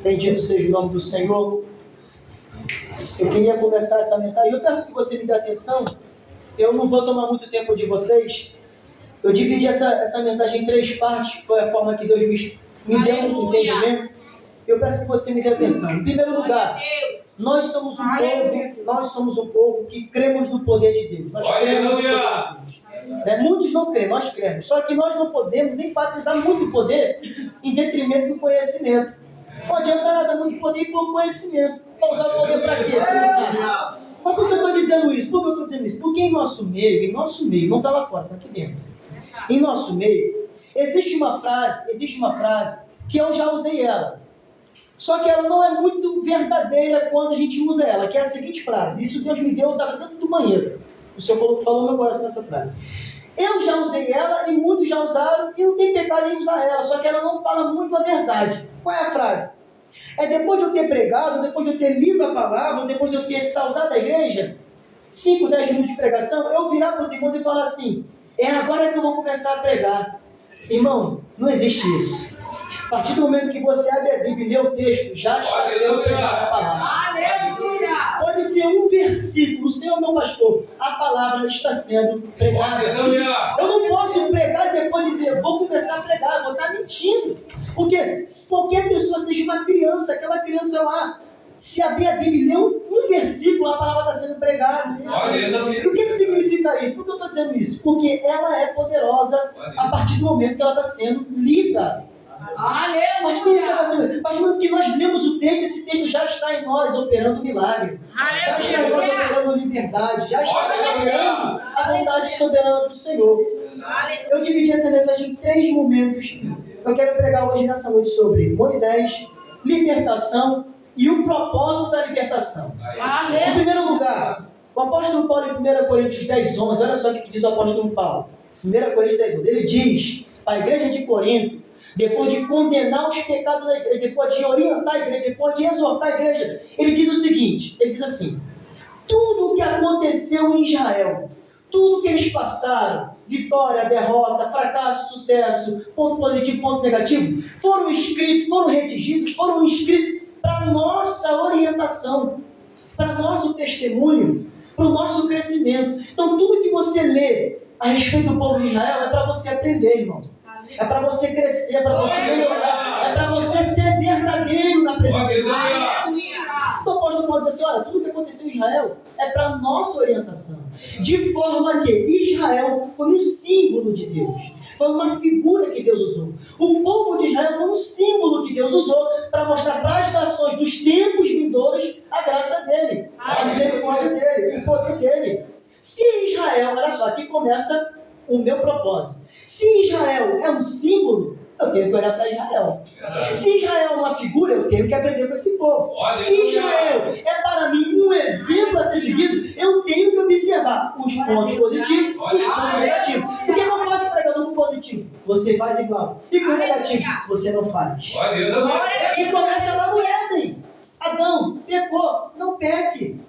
Bendito seja o nome do Senhor. Eu queria começar essa mensagem. Eu peço que você me dê atenção. Eu não vou tomar muito tempo de vocês. Eu dividi essa mensagem em 3 partes. Foi a forma que Deus me deu um entendimento. Eu peço que você me dê atenção. Em primeiro lugar, nós somos um povo que cremos no poder de Deus. Nós cremos no poder de Deus. Muitos não creem, nós cremos. Só que nós não podemos enfatizar muito poder em detrimento do conhecimento. Não adianta nada muito poder e pouco conhecimento. Vamos usar o poder para quê? Você não sabe. Mas por que eu estou dizendo isso? Porque em nosso meio, não está lá fora, está aqui dentro. Em nosso meio, existe uma frase que eu já usei ela. Só que ela não é muito verdadeira quando a gente usa ela, que é a seguinte frase. Isso Deus me deu, eu estava dentro do banheiro. O Senhor falou no meu coração essa frase. Eu já usei ela e muitos já usaram e não tem pecado em usar ela, só que ela não fala muito a verdade. Qual é a frase? É depois de eu ter pregado, depois de eu ter lido a palavra, depois de eu ter saudado a igreja, 5, 10 minutos de pregação, eu virar para os irmãos e falar assim, é agora que eu vou começar a pregar. Irmão, não existe isso. A partir do momento que você abre a Bíblia e lê o texto, já está sendo pregada a palavra. Pode ser um versículo, Senhor meu pastor, a palavra está sendo pregada. Eu não posso pregar e depois dizer, vou começar a pregar, eu vou estar mentindo. Porque se qualquer pessoa seja uma criança, aquela criança lá, se abrir a Bíblia e ler um versículo, a palavra está sendo pregada. E o que significa isso? Por que eu estou dizendo isso? Porque ela é poderosa a partir do momento que ela está sendo lida. A partir do momento que nós lemos o texto, esse texto já está em nós operando milagre. Já está em nós operando liberdade. Já está em nós operando a vontade soberana do Senhor. Eu dividi essa mensagem em 3 momentos. Eu quero pregar hoje nessa noite sobre Moisés, libertação e o propósito da libertação. Em primeiro lugar, o apóstolo Paulo em 1 Coríntios 10, 11, olha só o que diz o apóstolo Paulo. 1 Coríntios 10, 11, ele diz para a igreja de Corinto, depois de condenar os pecados da igreja, depois de orientar a igreja, depois de exortar a igreja, ele diz o seguinte, ele diz assim, tudo o que aconteceu em Israel, tudo que eles passaram, vitória, derrota, fracasso, sucesso, ponto positivo, ponto negativo, foram escritos, foram redigidos, foram escritos para nossa orientação, para nosso testemunho, para o nosso crescimento. Então tudo que você lê a respeito do povo de Israel é para você aprender, irmão. É para você crescer, é para você melhorar, é para você ser verdadeiro na presença de Deus. Então o apóstolo Paulo diz assim, olha, tudo que aconteceu em Israel é para nossa orientação. De forma que Israel foi um símbolo de Deus. Foi uma figura que Deus usou. O povo de Israel foi um símbolo que Deus usou para mostrar para as nações dos tempos vindouros a graça dele, a misericórdia dele, o poder dele. Se Israel, olha só, aqui começa o meu propósito. Se Israel é um símbolo, eu tenho que olhar para Israel. Se Israel é uma figura, eu tenho que aprender com esse povo. Se Israel é para mim um exemplo a ser seguido, eu tenho que observar os pontos positivos e os pontos negativos. Por que eu não faço pregando com positivo? Você faz igual. E com negativo, você não faz. E começa lá no Éden. Adão pecou, não peque.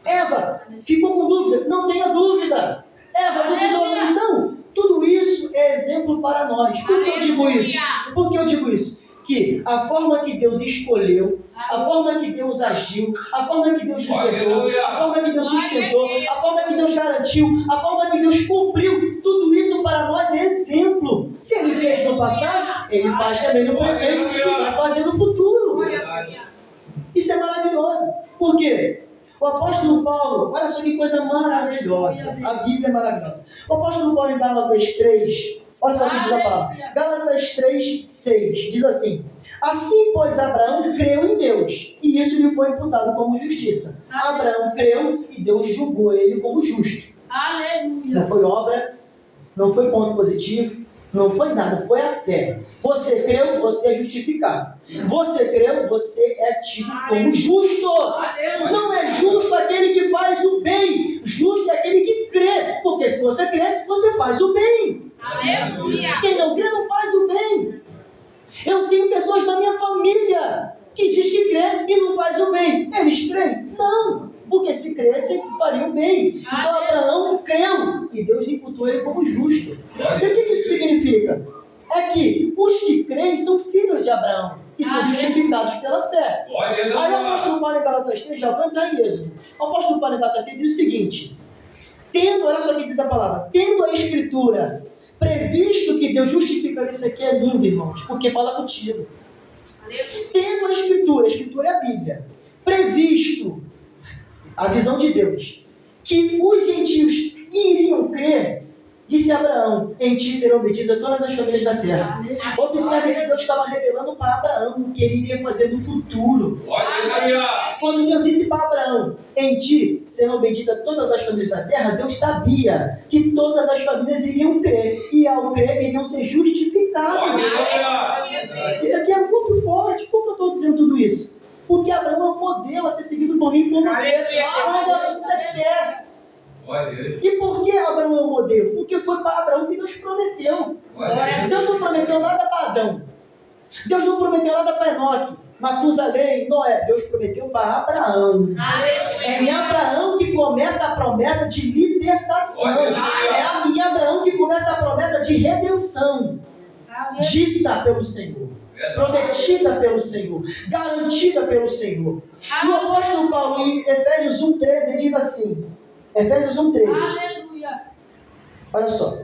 Eva ficou com dúvida, não tenha dúvida. Eva duvidou, então, tudo isso é exemplo para nós. Por que eu digo isso? Porque eu digo isso? Que a forma que Deus escolheu, a forma que Deus agiu, a forma que Deus libertou, a forma que Deus sustentou, a forma que Deus garantiu, a forma que Deus cumpriu, tudo isso para nós é exemplo. Se Ele fez no passado, Ele faz também no presente e vai fazer no futuro. Isso é maravilhoso. Por quê? O apóstolo Paulo, olha só que coisa maravilhosa. A Bíblia é maravilhosa. O apóstolo Paulo em Gálatas 3, olha só o que diz a palavra. Gálatas 3, 6, diz assim, assim, pois, Abraão creu em Deus, e isso lhe foi imputado como justiça. Abraão creu e Deus julgou ele como justo. Aleluia. Não foi obra, não foi ponto positivo, não foi nada, foi a fé. Você creu, você é justificado. Você creu, você é tido como justo. Não é justo aquele que faz o bem, justo é aquele que crê. Porque se você crê, você faz o bem. Aleluia. Quem não crê, não faz o bem. Eu tenho pessoas da minha família que diz que crê e não faz o bem. Eles creem? Não. Porque se crescem, fariam bem. Então Abraão creu e Deus imputou ele como justo. E o que isso significa? é que os que creem são filhos de Abraão e são justificados pela fé. Aí o apóstolo Paulo em Gálatas 3, já vou entrar em Êxodo. O apóstolo Paulo em Gálatas 3 diz o seguinte: olha só o que diz a palavra, tendo a Escritura previsto que Deus justificaria, isso aqui é lindo, irmãos, porque fala contigo. Tendo a Escritura é a Bíblia, previsto, a visão de Deus, que os gentios iriam crer, disse Abraão, em ti serão benditas todas as famílias da terra. Observe que Deus estava revelando para Abraão o que ele iria fazer no futuro. Quando Deus disse para Abraão, em ti serão benditas todas as famílias da terra, Deus sabia que todas as famílias iriam crer, e ao crer iriam ser justificados. Isso aqui é muito forte. Por que eu estou dizendo tudo isso? Porque Abraão é um modelo a ser seguido por mim e por você. Quando o assunto é fé. E por que Abraão é um modelo? Porque foi para Abraão que Deus prometeu. Deus não prometeu nada para Adão. Deus não prometeu nada para Enoque, Matusalém, Noé. Deus prometeu para Abraão. É em Abraão que começa a promessa de libertação. É em Abraão que começa a promessa de redenção. Dita pelo Senhor, prometida pelo Senhor, garantida pelo Senhor. E o apóstolo Paulo, em Efésios 1,13, diz assim, Efésios 1,13. Olha só.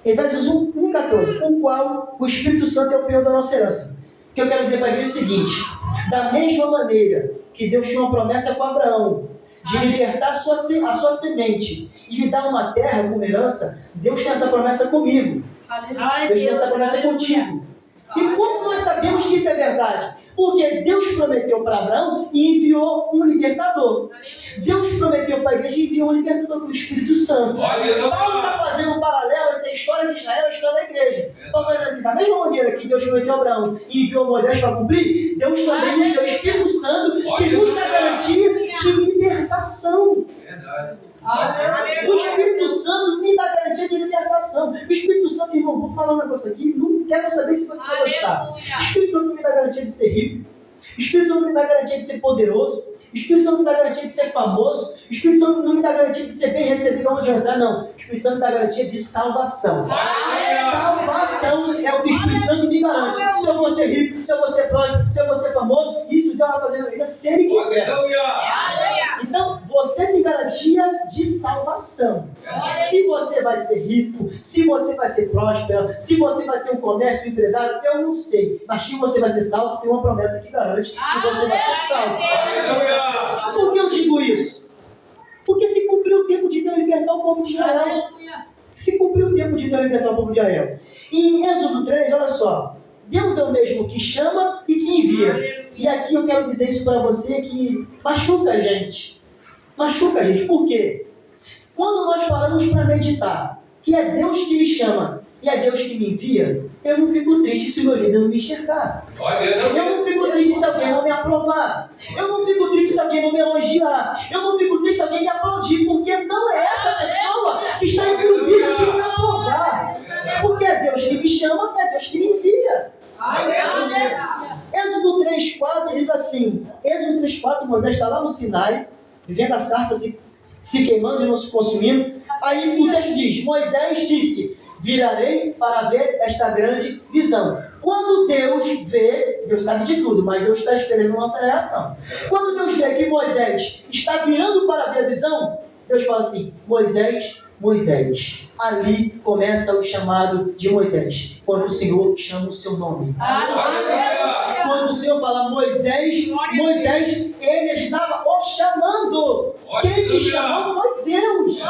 Efésios 1,14. O qual o Espírito Santo é o penhor da nossa herança. O que eu quero dizer para a igreja é o seguinte: da mesma maneira que Deus tinha uma promessa com Abraão, de libertar a sua semente e lhe dar uma terra como herança, Deus tem essa promessa comigo. Deus tem essa promessa contigo. E como nós sabemos que isso é verdade? Porque Deus prometeu para Abraão e enviou um libertador. Deus prometeu para a igreja e enviou um libertador, o Espírito Santo. Paulo está fazendo um paralelo entre a história de Israel e a história da igreja. Paulo vai dizer assim: da mesma maneira que Deus prometeu a Abraão e enviou Moisés para cumprir, Deus também nos deu o Espírito Santo, que nos dá garantia de libertação. O Espírito Santo me dá garantia de libertação. O Espírito Santo, irmão, vou falar um negócio aqui, não quero saber se você vai gostar. O Espírito Santo me dá garantia de ser rico. O Espírito Santo me dá garantia de ser poderoso. O Espírito Santo me dá garantia de ser famoso. O Espírito Santo não me dá garantia de ser bem recebido onde eu entrar, não. O Espírito Santo me dá garantia de salvação. Salvação é o que o Espírito Santo me garante. Se eu vou ser rico, se eu vou ser próspero, se eu vou ser famoso, isso Deus vai fazer na vida se Ele quiser. Então, você tem garantia de salvação. Se você vai ser rico, se você vai ser próspero, se você vai ter um comércio, um empresário, eu não sei. Mas que você vai ser salvo, tem uma promessa que garante que você vai ser salvo. Por que eu digo isso? Porque se cumpriu o tempo de Deus libertar o povo de Israel. Se cumpriu o tempo de Deus libertar o povo de Israel. E em Êxodo 3, olha só. Deus é o mesmo que chama e que envia. E aqui eu quero dizer isso para você que machuca a gente. Machuca a gente. Por quê? Quando nós paramos para meditar que é Deus que me chama e é Deus que me envia, eu não fico triste se o meu líder não me enxergar. Eu não fico triste se alguém não me aprovar. Eu não fico triste se alguém não me elogiar. Eu não fico triste se alguém me aplaudir, porque não é essa pessoa que está incumbida de me aprovar. Porque é Deus que me chama e é Deus que me envia. Êxodo 3,4 diz assim, Êxodo 3,4, Moisés está lá no Sinai, vendo a sarça se queimando e não se consumindo. Aí o texto diz, Moisés disse, virarei para ver esta grande visão. Quando Deus vê, Deus sabe de tudo, mas Deus está esperando a nossa reação. Quando Deus vê que Moisés está virando para ver a visão, Deus fala assim, Moisés, Moisés. Ali começa o chamado de Moisés, quando o Senhor chama o seu nome. Quando o Senhor fala Moisés, Moisés, Ele estava o chamando. Quem te chamou foi Deus.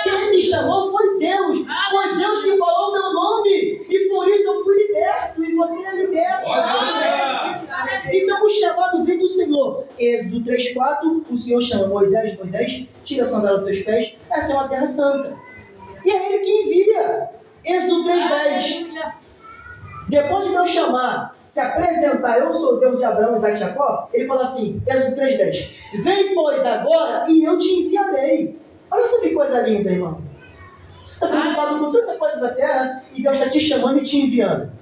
Quem me chamou foi Deus. Foi Deus que falou o meu nome. E por isso eu fui liberto. E você é liberto. Então o chamado vem do Senhor. Êxodo 3,4, o Senhor chama Moisés, Moisés, tira a sandália dos teus pés. Essa é uma terra santa. E é Ele que envia. Êxodo 3,10. Depois de Deus chamar, se apresentar, eu sou Deus de Abraão, Isaac e Jacó, Ele fala assim, Êxodo 3,10. Vem, pois, agora e eu te enviarei. Olha só que coisa linda, irmão. Você está preocupado com tanta coisa da terra e Deus está te chamando e te enviando.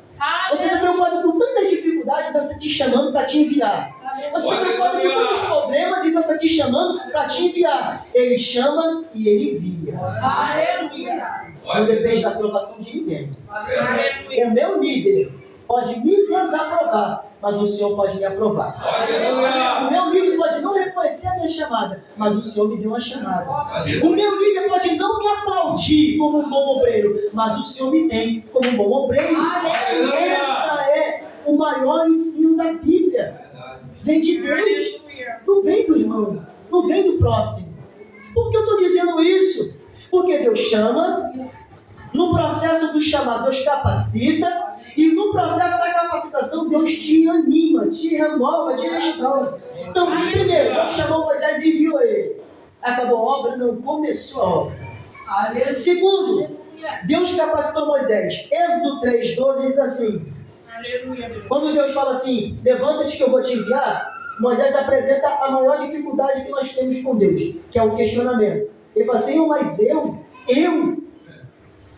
Você está preocupado com tantas dificuldades e Deus está te chamando para te enviar. Você está preocupado com tantos problemas e Deus está te chamando para te enviar. Ele chama e Ele envia. Aleluia. Não depende da aprovação de ninguém. O meu líder pode me desaprovar, mas o Senhor pode me aprovar. O meu líder pode não reconhecer a minha chamada, mas o Senhor me deu uma chamada. O meu líder pode não me aplaudir como um bom obreiro, mas o Senhor me tem como um bom obreiro. Essa é o maior ensino da Bíblia. Vem de Deus, não vem do irmão, não vem do próximo. Por que eu estou dizendo isso? Porque Deus chama, no processo do chamado Deus capacita, e no processo da capacitação Deus te anima, te renova, te restaura. Então, primeiro, Deus chamou Moisés e enviou ele. Acabou a obra? Não, começou a obra. Segundo, Deus capacitou Moisés. Êxodo 3:12 diz assim, quando Deus fala assim, levanta-te que eu vou te enviar, Moisés apresenta a maior dificuldade que nós temos com Deus, que é o questionamento. Ele fala assim, mas eu?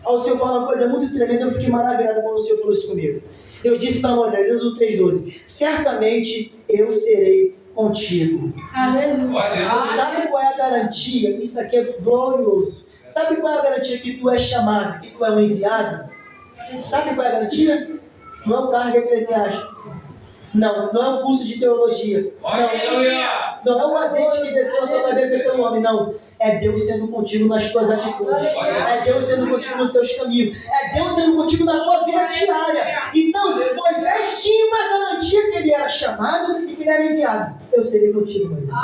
Ao Senhor fala uma coisa muito tremenda, eu fiquei maravilhado quando o Senhor falou isso comigo. Deus disse para Moisés, Êxodo 3:12, certamente eu serei contigo. Aleluia. Sabe qual é a garantia? Isso aqui é glorioso. Sabe qual é a garantia que tu é chamado, que tu é um enviado? Sabe qual é a garantia? Não é o cargo eclesiástico. Não é um curso de teologia. Não é um azeite que desceu na tua cabeça pelo homem, não. É Deus sendo contigo nas tuas atitudes. É Deus sendo contigo nos teus caminhos. É Deus sendo contigo na tua vida diária. Então, Moisés tinha uma garantia que ele era chamado e que ele era enviado. Eu serei contigo, Moisés.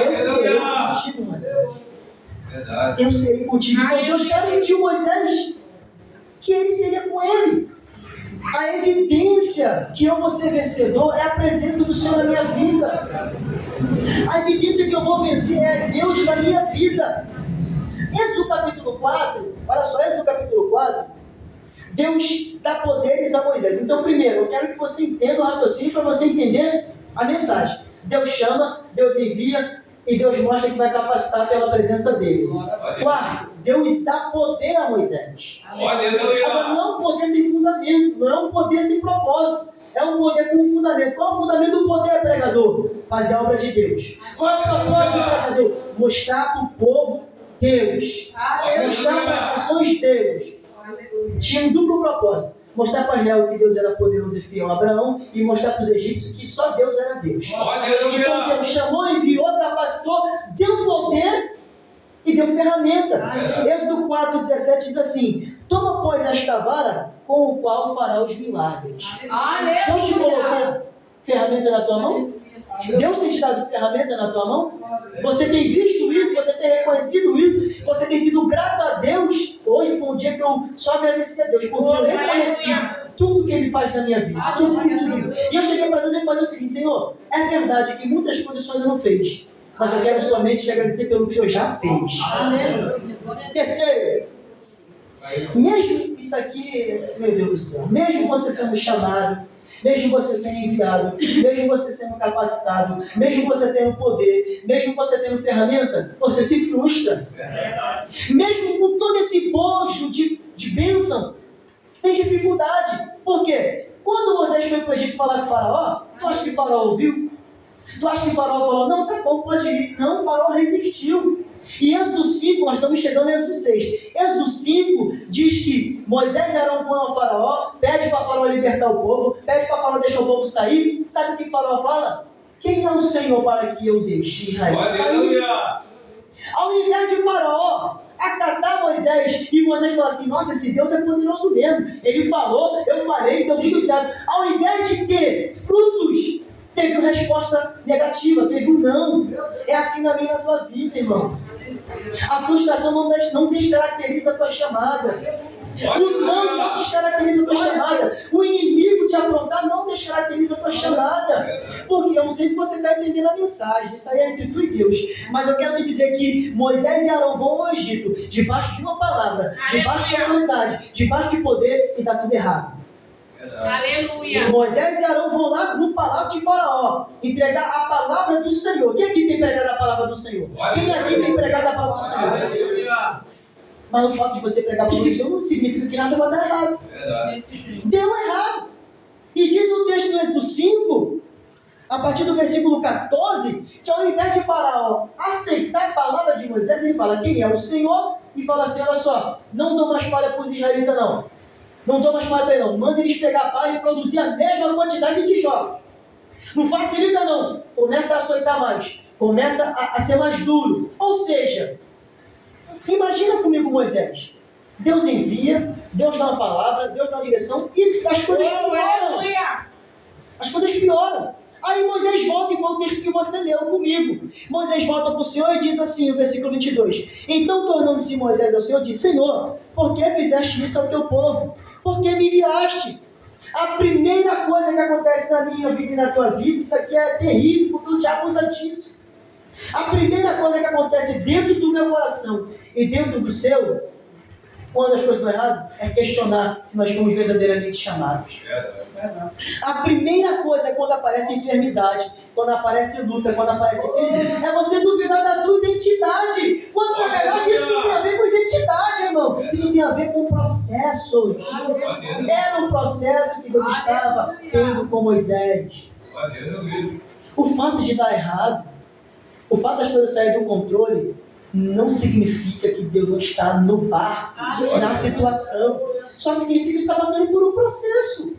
Eu serei contigo, Moisés. Eu serei contigo. Então Deus garantiu Moisés que ele seria com ele. A evidência que eu vou ser vencedor é a presença do Senhor na minha vida. A evidência que eu vou vencer é Deus na minha vida. Êxodo capítulo 4, olha só, Êxodo capítulo 4, Deus dá poderes a Moisés. Então, primeiro, eu quero que você entenda o raciocínio para você entender a mensagem. Deus chama, Deus envia e Deus mostra que vai capacitar pela presença dele. Quarto, Deus dá poder a Moisés. Agora, não é um poder sem fundamento, não é um poder sem propósito. É um poder com fundamento. Qual é o fundamento do poder, pregador? Fazer a obra de Deus. Qual é o propósito do pregador? Mostrar para o povo Deus. Mostrar para as nações Deus. Tinha um duplo propósito. Mostrar para Israel que Deus era poderoso e fiel a Abraão e mostrar para os egípcios que só Deus era Deus. Então Deus chamou, enviou, capacitou, deu poder e deu ferramenta. Êxodo 4:17 diz assim, toma, pois, esta vara com o qual fará os milagres. Deus te colocou ferramenta na tua mão? Deus tem te dado ferramenta na tua mão? Você tem visto isso? Você tem reconhecido isso? Você tem sido grato a Deus? Hoje foi um dia que eu só agradeci a Deus, porque eu reconheci tudo que Ele faz na minha vida. Tudo. E eu cheguei para Deus e falei o seguinte, Senhor, é verdade que muitas coisas o Senhor ainda não fez, mas eu quero somente te agradecer pelo que o Senhor já fez. Terceiro, mesmo isso aqui, meu Deus do céu, mesmo você sendo chamado, mesmo você sendo enviado, mesmo você sendo capacitado, mesmo você tendo poder, mesmo você tendo ferramenta, você se frustra. Mesmo com todo esse bojo de bênção, tem dificuldade. Por quê? Quando Moisés foi para o Egito falar com o Faraó, tu acha que o Faraó ouviu? Tu acha que o Faraó falou, não, tá bom, pode ir. Não, o Faraó resistiu. E Êxodo 5, nós estamos chegando em Êxodo 6. Êxodo 5 diz que Moisés e Arão vão ao Faraó, pede para o Faraó libertar o povo, pede para o Faraó deixar o povo sair. Sabe o que o Faraó fala? Quem é o Senhor para que eu deixe Israel sair? Ao invés de Faraó acatar Moisés, e Moisés fala assim, nossa, esse Deus é poderoso mesmo. Ele falou, eu falei, então tudo certo. Ao invés de ter frutos, teve uma resposta negativa, teve um não. É assim na minha e na tua vida, irmão. A frustração não descaracteriza a tua chamada. O não descaracteriza a tua chamada. O inimigo te afrontar não descaracteriza a tua chamada. Porque eu não sei se você está entendendo a mensagem. Isso aí é entre tu e Deus. Mas eu quero te dizer que Moisés e Arão vão ao Egito debaixo de uma palavra, debaixo de autoridade, debaixo de poder, e dá tudo errado. Aleluia. Moisés e Arão vão lá no palácio de Faraó entregar a palavra do Senhor. Quem aqui tem pregado a palavra do Senhor? Quem aqui tem pregado a palavra do Senhor? Aleluia. Mas o fato de você pregar a palavra do Senhor não significa que nada vai dar errado. Deu errado. E diz no texto do Êxodo 5, a partir do versículo 14, que ao invés de Faraó aceitar a palavra de Moisés, ele fala, quem é o Senhor? e fala assim, olha só, não dou mais palha para os israelitas não. Não dou mais palha para eles não. Manda eles pegar palha e produzir a mesma quantidade de tijolos. Não facilita não. Começa a açoitar mais. Começa a ser mais duro. Ou seja, imagina comigo Moisés. Deus envia, Deus dá uma palavra, Deus dá uma direção e as coisas pioram. As coisas pioram. Aí Moisés volta e foi o texto que você leu comigo. Moisés volta para o Senhor e diz assim, no versículo 22. Então, tornando-se Moisés ao Senhor, disse, Senhor, por que fizeste isso ao teu povo? Por que me enviaste? A primeira coisa que acontece na minha vida e na tua vida, isso aqui é terrível, porque o diabo usa disso. A primeira coisa que acontece dentro do meu coração e dentro do seu, quando as coisas estão erradas, é questionar se nós fomos verdadeiramente chamados. A primeira coisa é quando aparece enfermidade, quando aparece luta, quando aparece crise, é você duvidar da tua identidade. Quando na verdade isso não tem a ver com identidade, irmão. Isso tem a ver com processos. Era um processo que Deus estava tendo com Moisés. O fato de dar errado, o fato das coisas saírem do controle, não significa que Deus não está no barco, na situação. Só significa que está passando por um processo.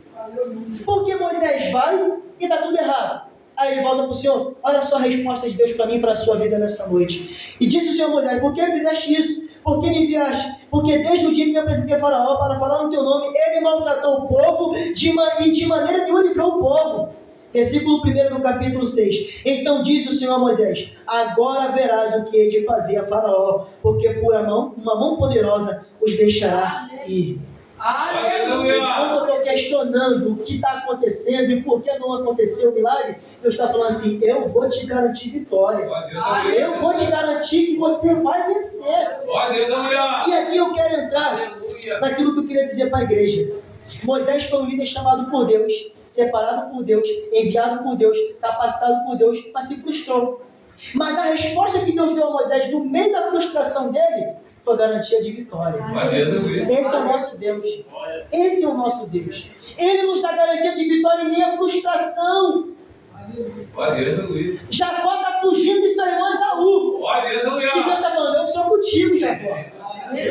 Porque Moisés vai e dá tudo errado. Aí ele volta para o Senhor, olha só a resposta de Deus para mim e para a sua vida nessa noite. E disse o Senhor a Moisés, por que fizeste isso? Por que me enviaste? Porque desde o dia que me apresentei a Faraó para falar no teu nome, ele maltratou o povo e de maneira nenhuma livrou o povo. Versículo 1 do capítulo 6. Então disse o Senhor a Moisés, agora verás o que hei de fazer a Faraó, porque por uma mão poderosa os deixará ir. Quando eu estou questionando o que está acontecendo e por que não aconteceu o milagre, Deus está falando assim, eu vou te garantir vitória. Eu vou te garantir que você vai vencer. E aqui eu quero entrar naquilo que eu queria dizer para a igreja. Moisés foi um líder chamado por Deus, separado por Deus, enviado por Deus, capacitado por Deus, mas se frustrou. Mas a resposta que Deus deu a Moisés no meio da frustração dele foi garantia de vitória. Esse é o nosso Deus. Esse é o nosso Deus. Ele nos dá garantia de vitória em meio à frustração. Jacó está fugindo de seu irmão Esaú. E Deus está falando, eu sou contigo, Jacó.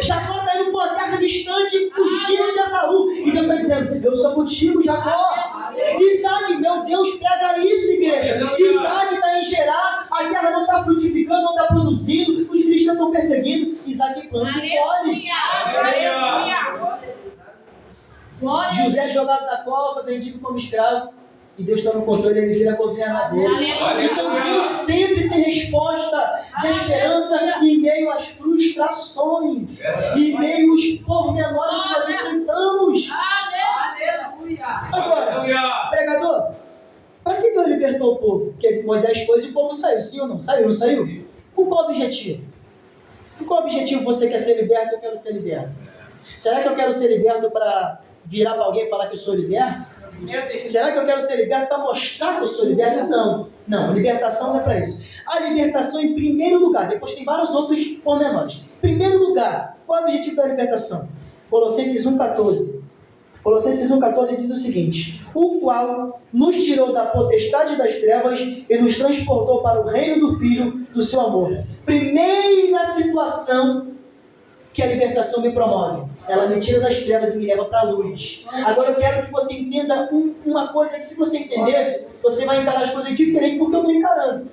Jacó está indo para uma terra distante, fugindo de Esaú. E Deus está dizendo, eu sou contigo, Jacó. Isaac, meu Deus, pega isso, igreja. Isaac está em Gerar, a terra não está frutificando, não está produzindo, os filisteus estão perseguindo. Isaac planta e colhe. José jogado na cova, vendido como escravo. E Deus está no controle, ele vira governador. Então Deus sempre tem resposta de esperança em meio às frustrações, em meio aos pormenores que nós enfrentamos. Agora, pregador, para que Deus libertou o povo? Porque Moisés foi e o povo saiu, sim ou não? Saiu, não saiu? Com qual objetivo? Com qual objetivo você quer ser liberto? Eu quero ser liberto. Será que eu quero ser liberto para virar para alguém e falar que eu sou liberto? Será que eu quero ser liberto para mostrar que eu sou liberto? Não, a libertação não é para isso. A libertação em primeiro lugar, depois tem vários outros pormenores. Em primeiro lugar, qual é o objetivo da libertação? Colossenses 1,14. Colossenses 1,14 diz o seguinte, o qual nos tirou da potestade das trevas e nos transportou para o reino do Filho do seu amor. Primeira situação que a libertação me promove. Ela me tira das trevas e me leva para a luz. Agora eu quero que você entenda uma coisa que se você entender, você vai encarar as coisas diferentes porque eu estou encarando.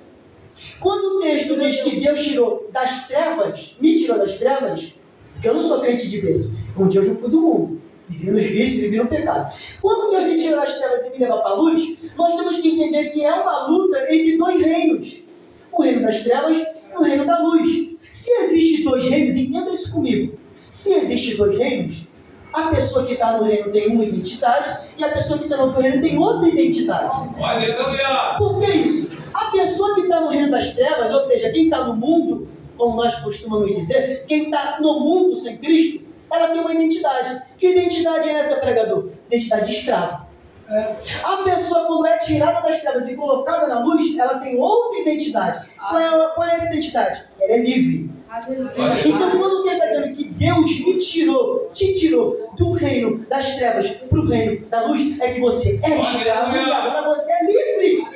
Quando o texto diz que Deus tirou das trevas, me tirou das trevas, porque eu não sou crente de berço. Um dia eu já fui do mundo, vivi nos vícios, vivi no pecado. Quando Deus me tira das trevas e me leva para a luz, nós temos que entender que é uma luta entre dois reinos. O reino das trevas e o reino da luz. Se existem dois reinos, entenda isso comigo. Se existem dois reinos, a pessoa que está no reino tem uma identidade e a pessoa que está no outro reino tem outra identidade. Por que isso? A pessoa que está no reino das trevas, ou seja, quem está no mundo, como nós costumamos dizer, quem está no mundo sem Cristo, ela tem uma identidade. Que identidade é essa, pregador? Identidade de escravo. A pessoa, quando é tirada das trevas e colocada na luz, ela tem outra identidade. Qual é essa identidade? Ela é livre. Então, quando o texto está dizendo que Deus te tirou do reino das trevas para o reino da luz, é que você era escravo e agora você é livre.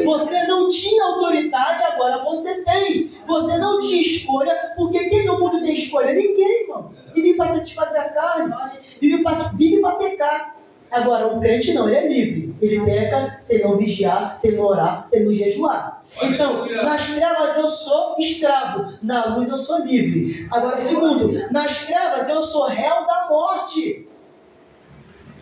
Você não tinha autoridade, agora você tem. Você não tinha escolha, porque quem no mundo tem escolha? Ninguém, irmão. Vive para satisfazer a carne, vive para pecar. Agora, o crente não, ele é livre. Ele peca sem não vigiar, sem não orar, sem não jejuar. Então, nas trevas eu sou escravo, na luz eu sou livre. Agora, segundo, nas trevas eu sou réu da morte.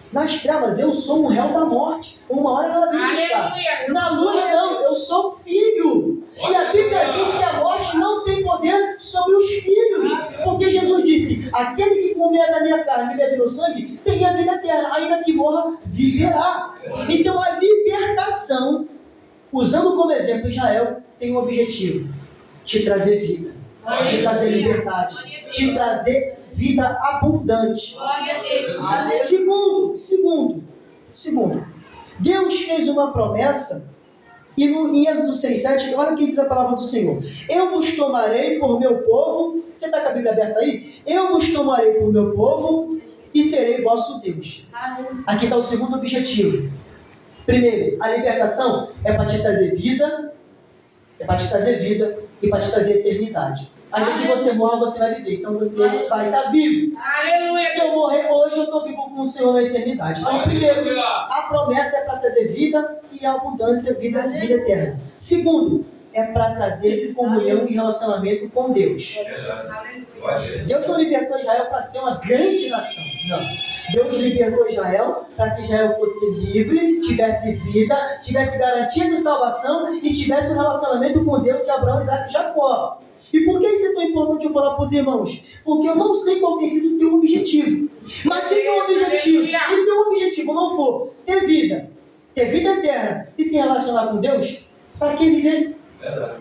Nas trevas eu sou um réu da morte. Uma hora ela vem buscar. Na luz não, eu sou filho. E a Bíblia diz que a morte não tem poder sobre os filhos. Porque Jesus disse, aquele que comer da minha carne e beber do sangue, tem a vida eterna. Ainda que morra, viverá. Então a libertação, usando como exemplo Israel, tem um objetivo. Te trazer vida. Te trazer liberdade. Te trazer vida abundante. Segundo, Deus fez uma promessa, e em Êxodo 6,7, olha o que diz a palavra do Senhor. Eu vos tomarei por meu povo, você está com a Bíblia aberta aí? Eu vos tomarei por meu povo e serei vosso Deus. Aqui está o segundo objetivo. Primeiro, a libertação é para te trazer vida, e para te trazer eternidade. Ainda que você morra, você vai viver. Então você vai estar vivo. Aleluia. Se eu morrer hoje, eu estou vivo com o Senhor na eternidade. Então, primeiro, a promessa é para trazer vida e abundância, vida eterna. Segundo, é para trazer comunhão e relacionamento com Deus. Deus não libertou Israel para ser uma grande nação. Não. Deus libertou Israel para que Israel fosse livre, tivesse vida, tivesse garantia de salvação e tivesse um relacionamento com Deus de Abraão, Isaac e Jacó. E por que isso é tão importante eu falar para os irmãos? Porque eu não sei qual tem sido o teu objetivo. Mas se teu objetivo não for ter vida eterna e se relacionar com Deus, para que viver?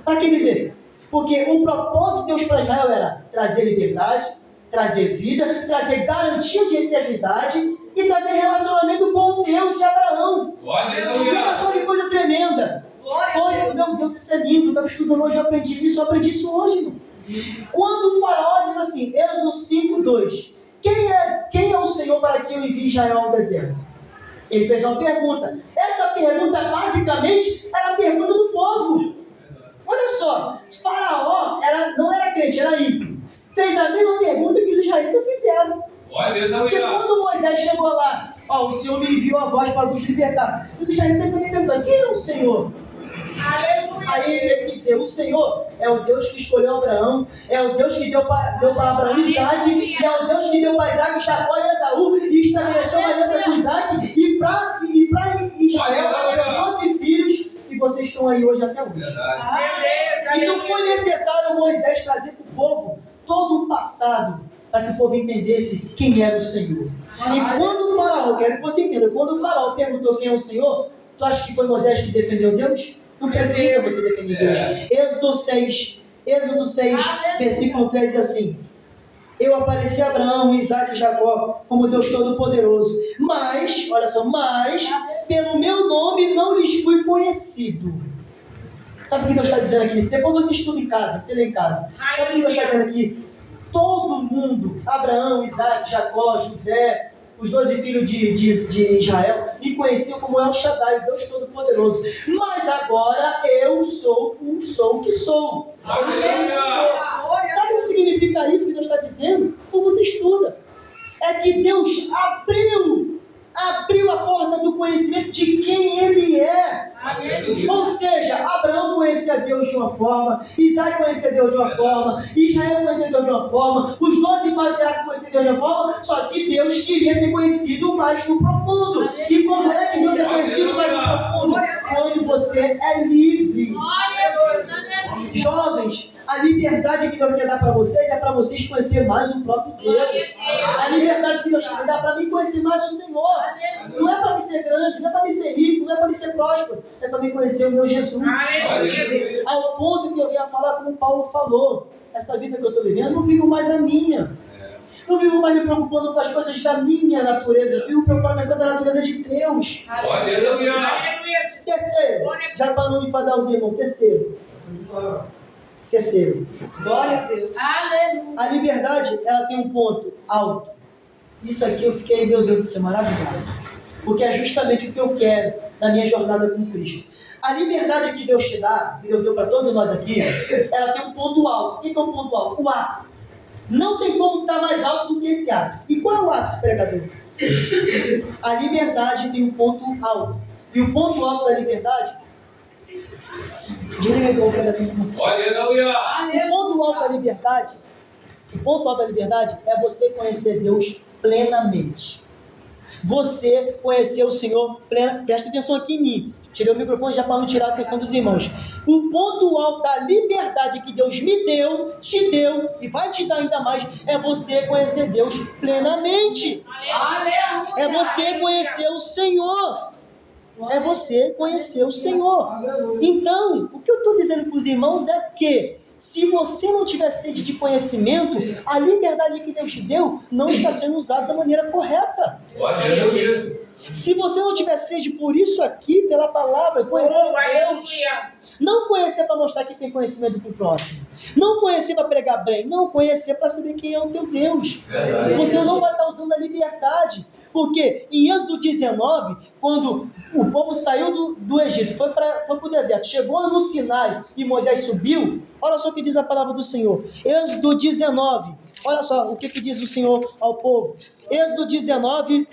Para que viver? Porque o propósito de Deus para Israel era trazer liberdade, trazer vida, trazer garantia de eternidade e trazer relacionamento com o Deus de Abraão. Olha só que coisa tremenda. Meu Deus, isso é lindo, eu estava estudando hoje, eu aprendi isso hoje, irmão. Quando o faraó diz assim, Êxodo 5:2, quem é o Senhor para que eu envie Israel ao deserto? Ele fez uma pergunta. Essa pergunta, basicamente, era a pergunta do povo. Olha só, faraó não era crente, era ímpio. Fez a mesma pergunta que os israelitas fizeram. Porque quando Moisés chegou lá, o Senhor me enviou a voz para vos libertar. Os israelitas também perguntaram, quem é o Senhor? Aleluia. Aí ele teve que dizer, o Senhor é o Deus que escolheu Abraão, é o Deus que deu para Abraão Isaac, e é o Deus que deu para Isaac, Jacó e Esaú, e estabeleceu uma aliança com Isaac, e para Israel deu 12 filhos, e vocês estão aí hoje até hoje. Então foi necessário Moisés trazer para o povo todo o passado, para que o povo entendesse quem era o Senhor. E quando o faraó, quero que você entenda, quando o faraó perguntou quem é o Senhor, tu acha que foi Moisés que defendeu Deus? Não precisa você defender Deus. Êxodo 6, versículo 3 diz assim, eu apareci a Abraão, Isaac e Jacó como Deus Todo-Poderoso, mas pelo meu nome não lhes fui conhecido. Sabe o que Deus está dizendo aqui? Depois você estuda em casa, você lê em casa. Sabe o que Deus está dizendo aqui? Todo mundo, Abraão, Isaac, Jacó, José, os 12 filhos de Israel, me conheciam como El Shaddai, Deus Todo-Poderoso. Mas agora eu sou o que sou. Eu sou o Senhor. Sabe o que significa isso que Deus está dizendo? Como você estuda. É que Deus abriu a porta do conhecimento de quem Ele é. Ou seja, Abraão conhecia Deus de uma forma, Isaac conhecia Deus de uma forma, Israel conhecia Deus de uma forma, os 12 patriarcas conheciam Deus de uma forma, só que Deus queria ser conhecido mais no profundo. E como é que Deus é conhecido mais no profundo? Quando você é livre. Jovens, a liberdade que Deus quer dar para vocês é para vocês conhecer mais o próprio Deus. A liberdade que Deus quer dar para mim conhecer mais o Senhor. Não é para me ser grande, não é para me ser rico, não é para me ser próspero, é para me conhecer o meu Jesus. Ao ponto que eu venho a falar como Paulo falou, essa vida que eu estou vivendo, não vivo mais a minha. Não vivo mais me preocupando com as coisas da minha natureza, eu vivo preocupando com a natureza de Deus. Terceiro, já para não enfadar os irmãos, terceiro, glória a Deus. A liberdade, ela tem um ponto alto. Isso aqui eu fiquei, meu Deus do céu, maravilhado. porque é justamente o que eu quero na minha jornada com Cristo. A liberdade que Deus te dá, que Deus deu para todos nós aqui, ela tem um ponto alto. O que é um ponto alto? O ápice. Não tem como estar mais alto do que esse ápice. E qual é o ápice, pregador? A liberdade tem um ponto alto. E o ponto alto da liberdade... O ponto alto da liberdade, o ponto alto da liberdade é você conhecer Deus plenamente. Você conhecer o Senhor plenamente. Presta atenção aqui em mim. Tirei o microfone já para não tirar a atenção dos irmãos. O ponto alto da liberdade que Deus me deu, te deu e vai te dar ainda mais, é você conhecer Deus plenamente. É você conhecer o Senhor. É você conhecer o Senhor. Então, o que eu estou dizendo para os irmãos é que, se você não tiver sede de conhecimento, a liberdade que Deus te deu não está sendo usada da maneira correta. Se você não tiver sede por isso aqui, pela palavra, conhecer Deus, não conhecer para mostrar que tem conhecimento para o próximo, não conhecer para pregar bem, não conhecer para saber quem é o teu Deus, você não vai estar usando a liberdade. Porque em Êxodo 19, quando o povo saiu do Egito, foi para o deserto, chegou no Sinai e Moisés subiu, olha só o que diz a palavra do Senhor. Êxodo 19, olha só o que diz o Senhor ao povo. Êxodo 19,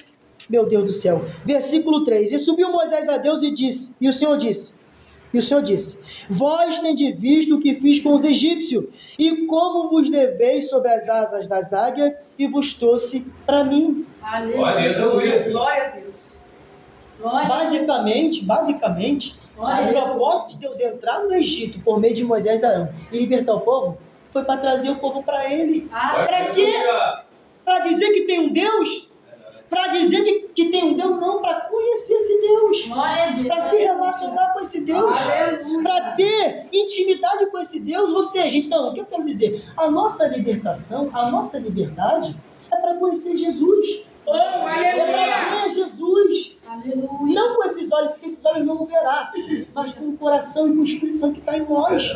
meu Deus do céu, versículo 3. E subiu Moisés a Deus e o Senhor disse, vós tendes visto o que fiz com os egípcios, e como vos levei sobre as asas das águias, e vos trouxe para mim. Aleluia. Glória a Deus. Basicamente, o propósito de Deus entrar no Egito por meio de Moisés e Arão e libertar o povo, foi para trazer o povo para ele. Para quê? Para dizer que tem um Deus? Para dizer que tem um Deus? Não, para conhecer esse Deus, para se relacionar com esse Deus, para ter intimidade com esse Deus. Ou seja, então, o que eu quero dizer? A nossa libertação, a nossa liberdade é para conhecer Jesus. É para ver Jesus. Aleluia. Não com esses olhos, porque esses olhos não vão verá, mas com o coração e com o Espírito Santo que está em nós.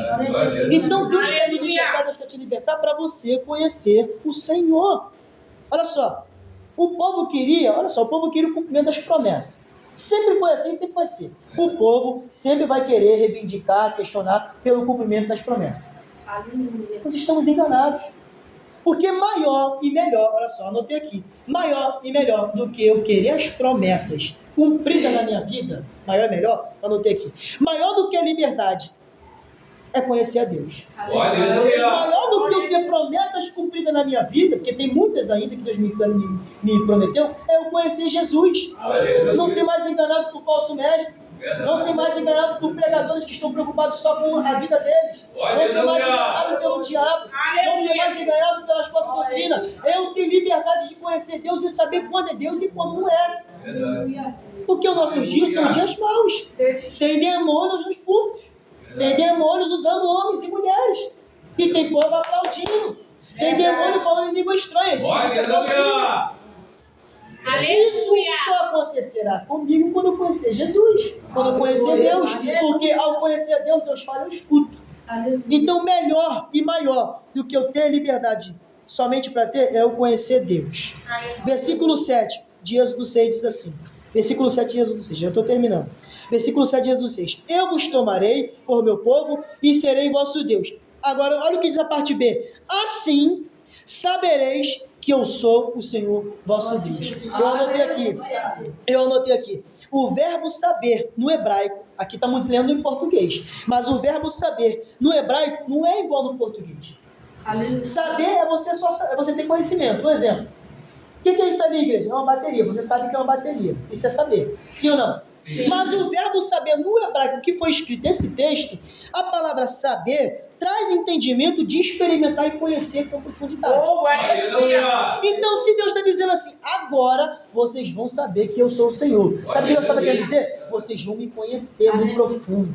Então Deus quer me libertar, Deus quer te libertar para você conhecer o Senhor. Olha só, o povo queria o cumprimento das promessas. Sempre foi assim, sempre vai ser. O povo sempre vai querer reivindicar, questionar pelo cumprimento das promessas. Aleluia. Nós estamos enganados. Porque maior e melhor, olha só, anotei aqui, maior e melhor do que eu querer as promessas cumpridas na minha vida, maior e melhor, anotei aqui, maior do que a liberdade é conhecer a Deus. Maior do que eu ter promessas cumpridas na minha vida, porque tem muitas ainda que Deus me prometeu, é eu conhecer Jesus. Não ser mais enganado por falso mestre. Não ser mais enganado por pregadores que estão preocupados só com a vida deles. Não ser mais enganado pelo diabo. Não ser mais enganado pelas falsas doutrinas. Eu tenho liberdade de conhecer Deus e saber quando é Deus e quando não é. Porque os nossos dias são dias maus. Tem demônios nos púlpitos. Tem demônios usando homens e mulheres. E tem povo aplaudindo. Tem demônio falando em língua estranha. Isso só acontecerá comigo quando eu conhecer Jesus, quando eu conhecer Deus, porque ao conhecer Deus, Deus fala, eu escuto. Então, melhor e maior do que eu ter liberdade somente para ter, é eu conhecer Deus. Versículo 7 de Êxodo 6 diz assim, versículo 7 de Êxodo 6, já estou terminando. Versículo 7 de Êxodo 6, eu vos tomarei por meu povo e serei vosso Deus. Agora, olha o que diz a parte B, assim sabereis que eu sou o Senhor vosso Deus. Eu anotei aqui, o verbo saber no hebraico, aqui estamos lendo em português, mas o verbo saber no hebraico não é igual no português. Saber é você ter conhecimento. Um exemplo, o que é isso ali, igreja? É uma bateria, você sabe que é uma bateria, isso é saber, sim ou não? Sim. Mas o verbo saber no hebraico, que foi escrito nesse texto, a palavra saber traz entendimento de experimentar e conhecer com profundidade. Então, se Deus está dizendo assim, agora vocês vão saber que eu sou o Senhor. Sabe o que Deus estava querendo dizer? Vocês vão me conhecer no profundo.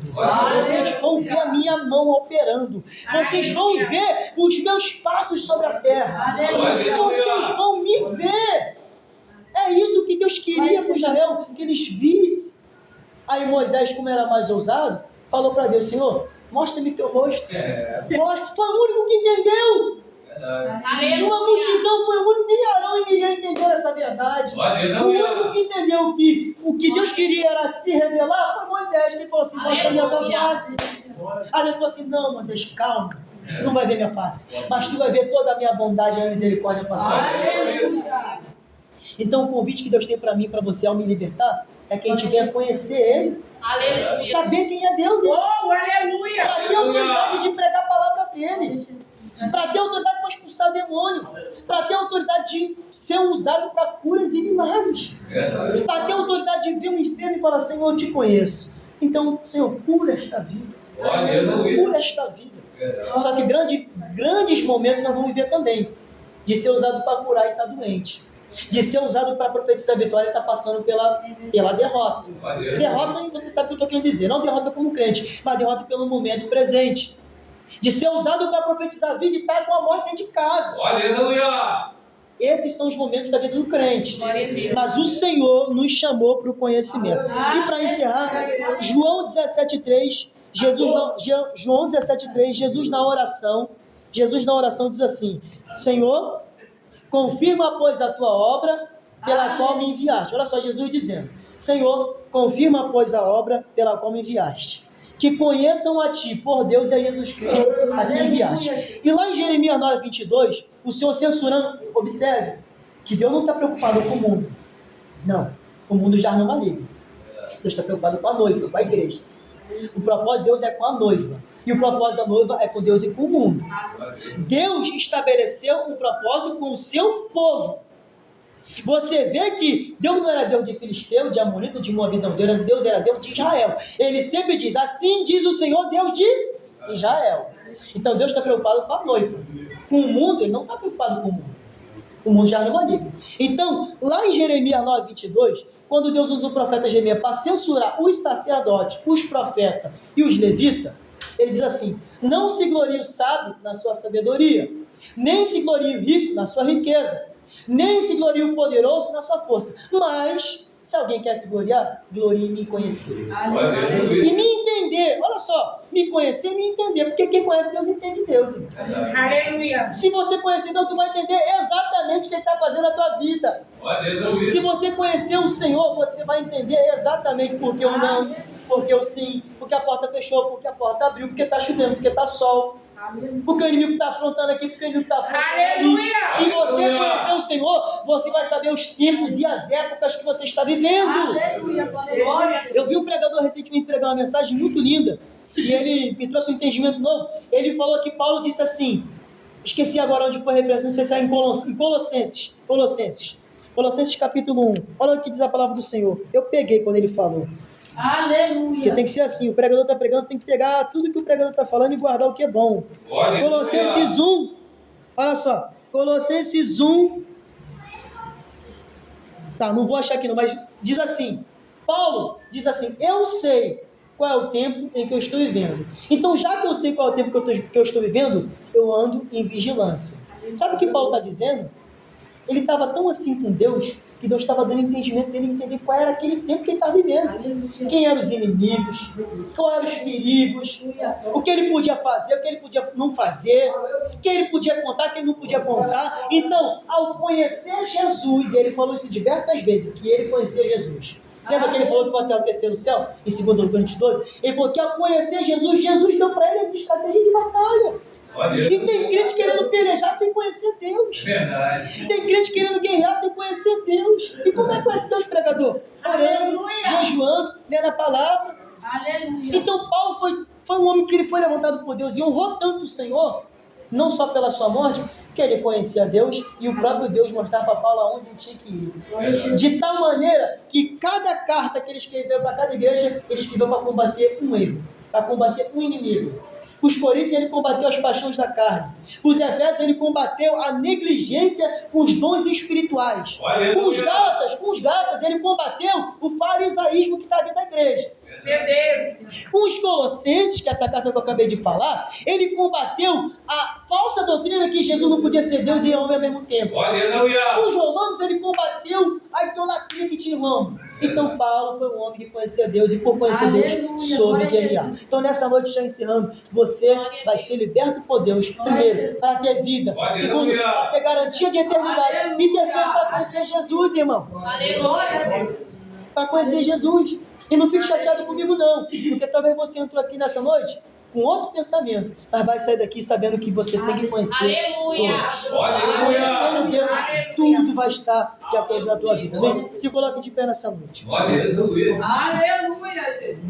Vocês vão ver a minha mão operando. Vocês vão ver os meus passos sobre a terra. Vocês vão me ver. É isso que Deus queria com Israel, que eles vissem. Aí Moisés, como era mais ousado, falou para Deus, Senhor, mostra-me teu rosto. Mostra. Foi o único que entendeu. De uma multidão foi o único, nem Arão e Miriam entenderam essa verdade. O único que entendeu que o que Deus queria era se revelar foi Moisés, que falou assim: mostra a minha face. Aí Deus falou assim: não, Moisés, calma, não vai ver minha face, mas tu vai ver toda a minha bondade e a misericórdia passar. Então o convite que Deus tem para mim e para você ao me libertar é que a gente venha conhecer Ele. Aleluia. Saber quem é Deus. Aleluia. Para ter autoridade de pregar a palavra dele. Para ter autoridade para expulsar demônio. Para ter autoridade de ser usado para curas e milagres. Para ter autoridade de ver um enfermo e falar: Senhor, eu te conheço. Então, Senhor, cura esta vida. Cura esta vida. Só que grandes momentos nós vamos viver também. De ser usado para curar e estar doente. De ser usado para profetizar a vitória e estar passando pela derrota. Derrota, você sabe o que eu estou querendo dizer. Não derrota como crente, mas derrota pelo momento presente. De ser usado para profetizar a vida e estar com a morte dentro de casa. Esses são os momentos da vida do crente. Mas o Senhor nos chamou para o conhecimento. E para encerrar, João 17,3, João 17,3, Jesus na oração diz assim: Senhor, confirma, pois, a tua obra pela qual me enviaste. Olha só Jesus dizendo: Senhor, confirma, pois, a obra pela qual me enviaste. Que conheçam a ti, por Deus e a Jesus Cristo, a quem enviaste. E lá em Jeremias 9,22, o Senhor censurando, observe, que Deus não está preocupado com o mundo. Não, o mundo já não maligno. Deus está preocupado com a noiva, com a igreja. O propósito de Deus é com a noiva. E o propósito da noiva é com Deus e com o mundo. Deus estabeleceu um propósito com o seu povo. Você vê que Deus não era Deus de Filisteu, de Amonita, de Moabita, Deus era Deus de Israel. Ele sempre diz: assim diz o Senhor, Deus de Israel. Então Deus está preocupado com a noiva. Com o mundo, Ele não está preocupado com o mundo. O mundo já não é maligno. Então, lá em Jeremias 9,22, quando Deus usa o profeta Jeremias para censurar os sacerdotes, os profetas e os levitas, Ele diz assim: não se glorie o sábio na sua sabedoria, nem se glorie o rico na sua riqueza, nem se glorie o poderoso na sua força. Mas, se alguém quer se gloriar, glorie em me conhecer. E me entender. Olha só, me conhecer e me entender. Porque quem conhece Deus, entende Deus. Aleluia. Se você conhecer Deus, tu vai entender exatamente o que Ele está fazendo na tua vida. Se você conhecer o Senhor, você vai entender exatamente porque o não, porque o sim, porque a porta fechou, porque a porta abriu, porque está chovendo, porque está sol. Porque o inimigo está afrontando aqui, porque o inimigo está afrontando ali. Se você conhecer o Senhor, você vai saber os tempos e as épocas que você está vivendo. Aleluia. Eu vi um pregador recentemente pregar uma mensagem muito linda, e ele me trouxe um entendimento novo. Ele falou que Paulo disse assim, esqueci agora onde foi a referência, não sei se é em Colossenses capítulo 1. Olha o que diz a palavra do Senhor. Eu peguei quando ele falou. Aleluia. Porque tem que ser assim, o pregador está pregando, você tem que pegar tudo que o pregador está falando e guardar o que é bom. Colossenses 1, olha só, Colossenses 1, tá, não vou achar aqui não, mas diz assim, Paulo diz assim: eu sei qual é o tempo em que eu estou vivendo. Então, já que eu sei qual é o tempo que eu estou vivendo, eu ando em vigilância. Sabe o que Paulo está dizendo? Ele estava tão assim com Deus, que Deus estava dando entendimento dele, entender qual era aquele tempo que ele estava vivendo. Quem eram os inimigos, quais eram os perigos, o que ele podia fazer, o que ele podia não fazer, o que ele podia contar, o que ele não podia contar. Então, ao conhecer Jesus, e ele falou isso diversas vezes, que ele conhecia Jesus. Lembra que ele falou que foi até o terceiro céu, em 2 Coríntios 12? Ele falou que ao conhecer Jesus, Jesus deu para ele as estratégias de batalha. E tem crente querendo pelejar sem conhecer Deus. Verdade. Tem crente querendo guerrear sem conhecer Deus. E como é que conhece Deus, pregador? Orando, jejuando, lendo a palavra. Aleluia. Então Paulo foi um homem que ele foi levantado por Deus e honrou tanto o Senhor, não só pela sua morte, que ele conhecia Deus e o próprio Deus mostrava para Paulo aonde ele tinha que ir. De tal maneira que cada carta que ele escreveu para cada igreja, ele escreveu para combater um erro, para combater um inimigo. Os Coríntios, ele combateu as paixões da carne. Os Efésios, ele combateu a negligência com os dons espirituais. Com os Gálatas, ele combateu o farisaísmo que está dentro da igreja. Meu Deus. Com os colossenses, que é essa carta que eu acabei de falar, ele combateu a falsa doutrina que Jesus não podia ser Deus e homem ao mesmo tempo. Aleluia. Com os romanos, ele combateu a idolatria que tinha em Roma. Então Paulo foi um homem que conhecia Deus e por conhecer Deus soube guerrear. Então nessa noite, já encerrando, você vai ser liberto por Deus, primeiro, para ter vida, segundo, para ter garantia de eternidade, e terceiro, para conhecer Jesus, irmão. Aleluia. Para conhecer Jesus. E não fique chateado comigo não, porque talvez você entrou aqui nessa noite com outro pensamento, mas vai sair daqui sabendo que você tem que conhecer Deus. Conhecendo Deus, tudo vai estar de acordo na tua vida. Amém? Se coloque de pé nessa noite. Aleluia. Aleluia, Jesus.